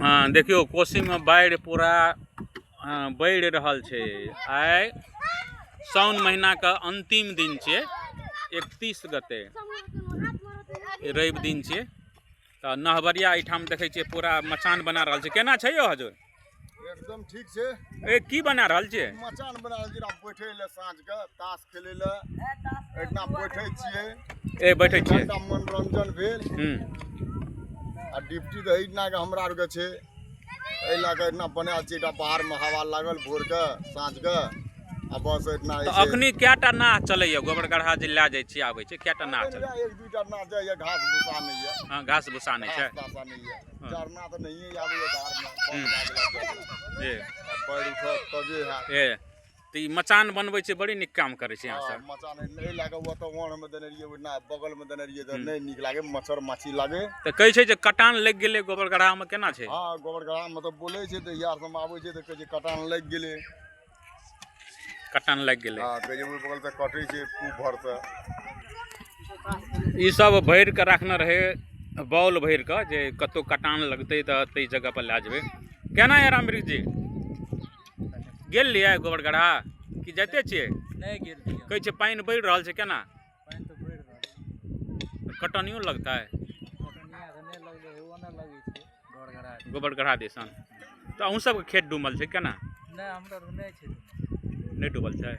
हाँ देखियो कोसी में बाढ़ पूरा बढ़ रहल छे। आइ साउन महीना का अंतिम दिन छे, 31 गते रवि दिन छे। तो नहबरिया एठाम देखे छे पूरा मचान बना रहल छे। केना छे यो हजूर? एकदम ठीक छे। ए की बना रहल छे? मचान बना रहल छे, बैठे ले साँझ के ताश खेले ले एतना बैठे छिए। ए बैठे छिए, मनोरंजन भेल। आ डिप्टी तो एतना के हमरा आर के छे, ए ला के एतना बनाल छे। बाहर में हवा लागल भोर के साँझ के। आ बस एतना तो अखनी केटा नाव चले गोबर गढ़ा जे ला जाय छी आबै छे, केटा नाव चले? एक दूटा नाव जाय, घास भूसा नहीं है। हां घास भूसा नहीं छे, नहीं है। चरना तो नहीं आबै धार में बंद ए पैर उठो तबे है। ए तो ई मचान बनबै छे, बड़ी निक काम करे छे यहाँ सब। मचान नहीं लागे, वो तो वण में देने रहिए, ना बगल में देने रहिए, तो नहीं निक लागे, मच्छर माछी लागे। तो कहे छे जे कटान लग गेले गोबर गढ़ा में, केना छे? हां गोबर गढ़ा में तो बोले छे, तो यार सब आबै छे तो कहे छे कटान लग गेले। कटान लग गेले? हां कहे छे बगल से कटै छे खूब भर से। ई सब भर के रखना रहे, बॉल भर के, जे कतो कटान लगते तो तई जगह पर ला जेबे। केना है रामवृक्ष जी, गेल लिया गोबर गढ़ा कि जाते छिए? नहीं गिर दिया। कहे छे पानी बढ़ रहल छे, केना पानी तो बढ़ रहा है। कटनियो लगता है? कटनिया तो नहीं लग रही, वो ना लगी छे गोबर गढ़ा। गोबर गढ़ा दिसन तो अहूँ सबके खेत डूबल छे, केना? नहीं हमरा नहीं छे। नहीं डूबल छे?